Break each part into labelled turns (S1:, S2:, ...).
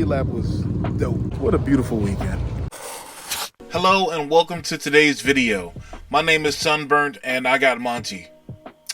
S1: Philly lap was dope. What a beautiful weekend.
S2: Hello and welcome to today's video. My name is Sunburnt and I got Montee.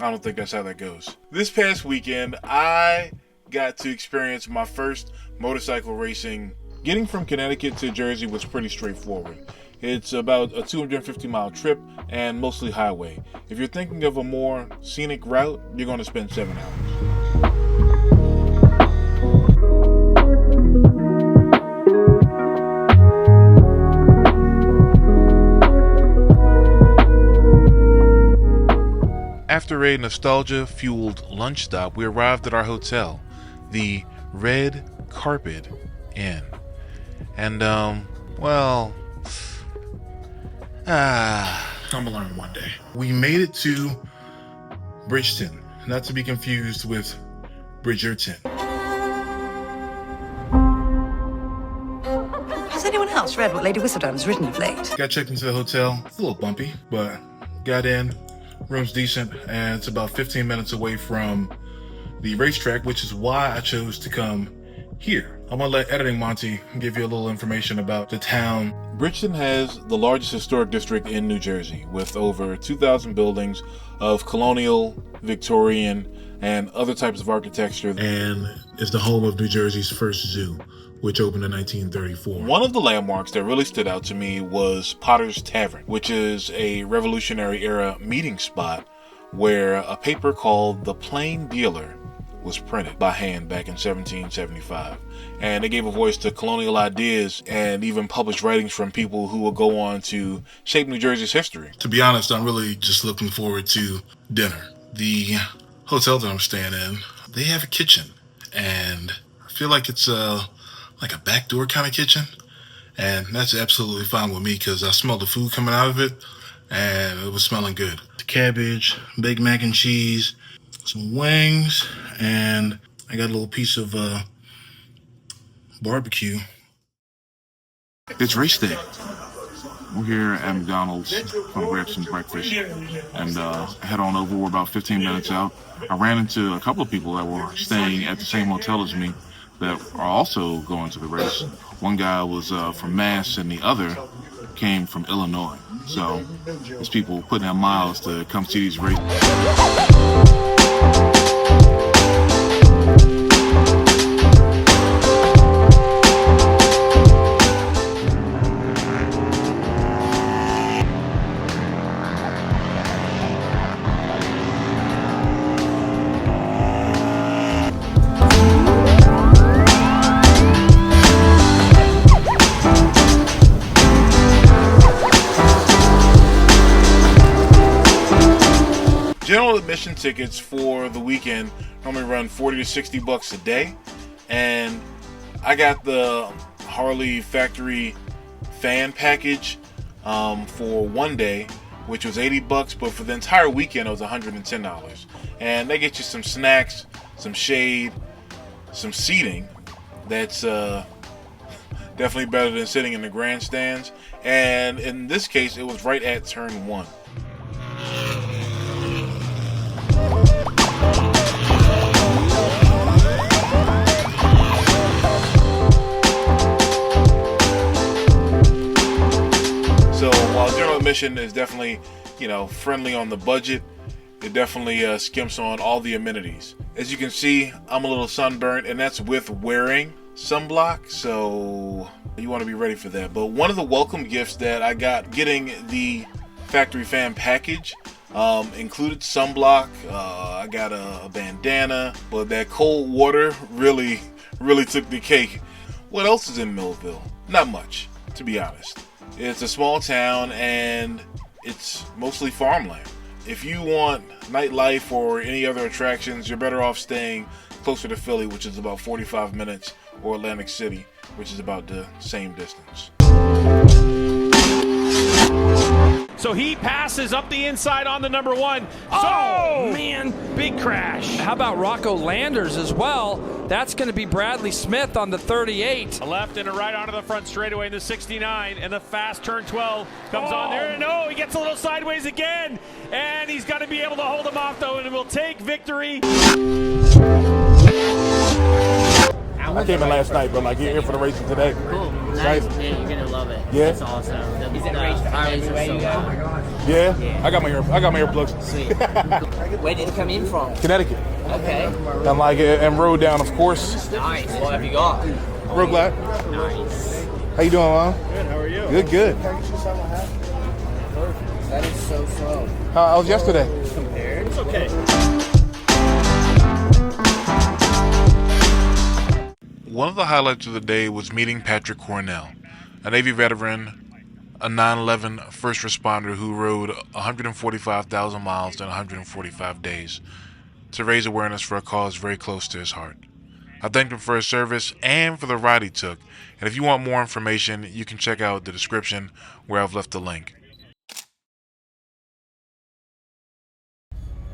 S2: I don't think that's how that goes. This past weekend, I got to experience my first motorcycle racing. Getting from Connecticut to Jersey was pretty straightforward. It's about a 250-mile trip and mostly highway. If you're thinking of a more scenic route, you're going to spend 7 hours. After a nostalgia-fueled lunch stop, we arrived at our hotel, the Red Carpet Inn. And, I'm gonna learn one day. We made it to Bridgeton, not to be confused with Bridgerton.
S3: Has anyone else read what Lady Whistledown's written of late?
S2: Got checked into the hotel. It's a little bumpy, but got in. Room's decent, and it's about 15 minutes away from the racetrack, which is why I chose to come here. I'm gonna let editing Montee give you a little information about the town. Bridgeton has the largest historic district in New Jersey, with over 2,000 buildings of colonial, Victorian, and other types of architecture, and is the home of New Jersey's first zoo, which opened in 1934. One of the landmarks that really stood out to me was Potter's Tavern, which is a Revolutionary era meeting spot where a paper called The Plain Dealer was printed by hand back in 1775. And it gave a voice to colonial ideas and even published writings from people who will go on to shape New Jersey's history. To be honest, I'm really just looking forward to dinner. The hotel that I'm staying in, they have a kitchen, and I feel like it's like a backdoor kind of kitchen, and that's absolutely fine with me because I smelled the food coming out of it and it was smelling good. The cabbage, baked mac and cheese, some wings, and I got a little piece of barbecue. It's race day. We're here at McDonald's going to grab some breakfast and head on over. We're about 15 minutes out. I ran into a couple of people that were staying at the same hotel as me that are also going to the race. One guy was from Mass and the other came from Illinois. So there's people putting in miles to come see these races. General admission tickets for the weekend normally run $40 to $60 a day, and I got the Harley Factory Fan package for one day, which was $80, but for the entire weekend it was $110. And they get you some snacks, some shade, some seating. That's definitely better than sitting in the grandstands. And in this case, it was right at turn 1. So while general admission is definitely, friendly on the budget, it definitely skimps on all the amenities. As you can see, I'm a little sunburnt, and that's with wearing sunblock, so you want to be ready for that. But one of the welcome gifts that I got getting the Factory Fan package included sunblock. I got a bandana, but that cold water really took the cake. What else is in Millville? Not much, to be honest. It's a small town and it's mostly farmland. If you want nightlife or any other attractions, you're better off staying closer to Philly, which is about 45 minutes, or Atlantic City, which is about the same distance.
S4: So he passes up the inside on the number 1. Oh, man, big crash.
S5: How about Rocco Landers as well? That's going to be Bradley Smith on the 38.
S4: A left and a right onto the front straightaway in the 69, and the fast turn 12 comes on there. No, he gets a little sideways again, and he's got to be able to hold him off, though, and it will take victory.
S1: I came in last night, but like you're here for the racing today.
S6: Cool.
S1: Nice.
S6: Nice. Yeah, you're gonna love it.
S1: Yeah?
S6: It's awesome. Is it Harleys are so cool.
S1: Yeah?
S6: Yeah.
S1: I got my earplugs.
S6: Sweet. Where did it come in from?
S1: Connecticut.
S6: Okay.
S1: And like and rode down, of course.
S6: Nice. What have you got?
S1: Real glad.
S6: Nice.
S1: How you doing, Mom?
S7: Good, how are you?
S1: Good, good.
S6: That is so slow.
S1: How was yesterday?
S6: Compared.
S7: It's okay.
S2: One of the highlights of the day was meeting Patrick Cornell, a Navy veteran, a 9/11 first responder who rode 145,000 miles in 145 days to raise awareness for a cause very close to his heart. I thanked him for his service and for the ride he took, and if you want more information, you can check out the description where I've left the link.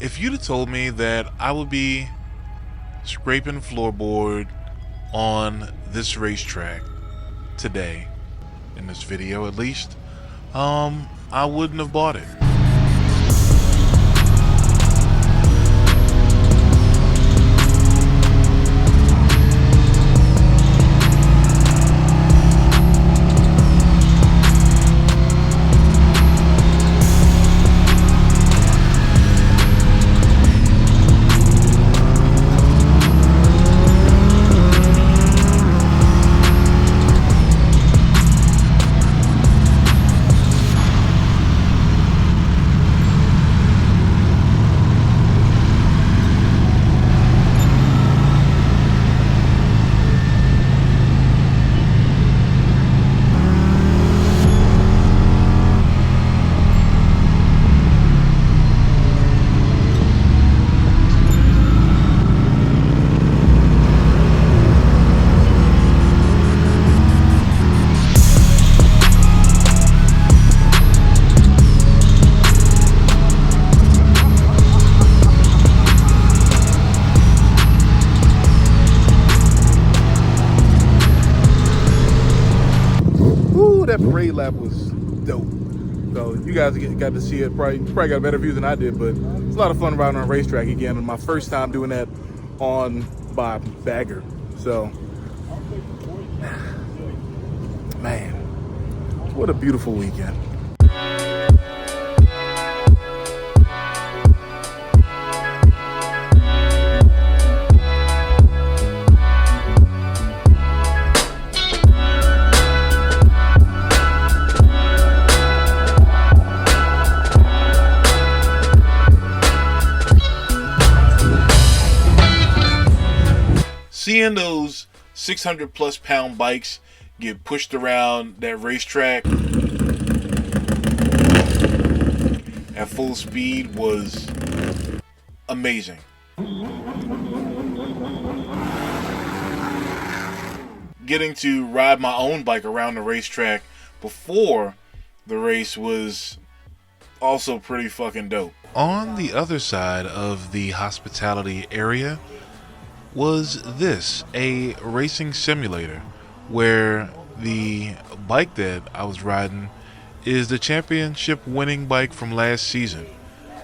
S2: If you'd have told me that I would be scraping floorboard on this racetrack today, in this video at least, I wouldn't have bought it.
S1: That parade lap was dope. So you guys got to see it. Probably got a better view than I did, but it's a lot of fun riding on a racetrack again. And my first time doing that on by Bagger. So, man, what a beautiful weekend.
S2: Seeing those 600 plus pound bikes get pushed around that racetrack at full speed was amazing. Getting to ride my own bike around the racetrack before the race was also pretty fucking dope. On the other side of the hospitality area was this, a racing simulator, where the bike that I was riding is the championship winning bike from last season,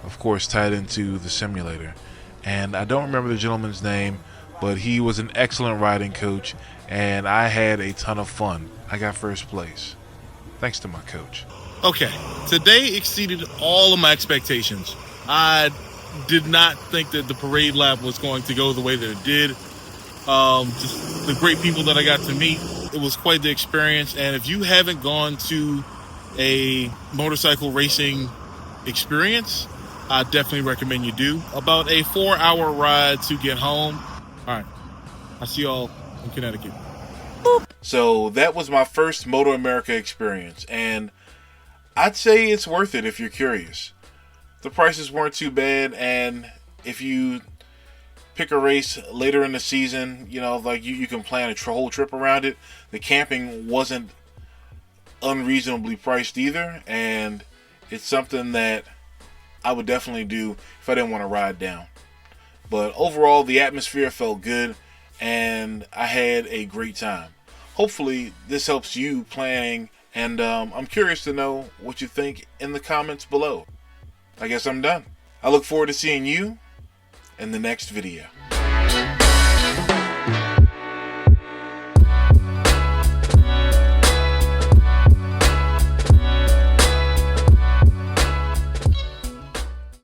S2: of course tied into the simulator. And I don't remember the gentleman's name, but he was an excellent riding coach, and I had a ton of fun. I got first place, thanks to my coach.
S8: Okay, today exceeded all of my expectations. I did not think that the parade lap was going to go the way that it did. Just the great people that I got to meet. It was quite the experience. And if you haven't gone to a motorcycle racing experience, I definitely recommend you do. About a 4-hour ride to get home. All right, I'll see y'all in Connecticut.
S2: So that was my first MotoAmerica experience, and I'd say it's worth it if you're curious. The prices weren't too bad, and if you pick a race later in the season, you know, like you can plan a whole trip around it. The camping wasn't unreasonably priced either, and it's something that I would definitely do if I didn't want to ride down. But overall, the atmosphere felt good, and I had a great time. Hopefully, this helps you planning, and I'm curious to know what you think in the comments below. I guess I'm done. I look forward to seeing you in the next video.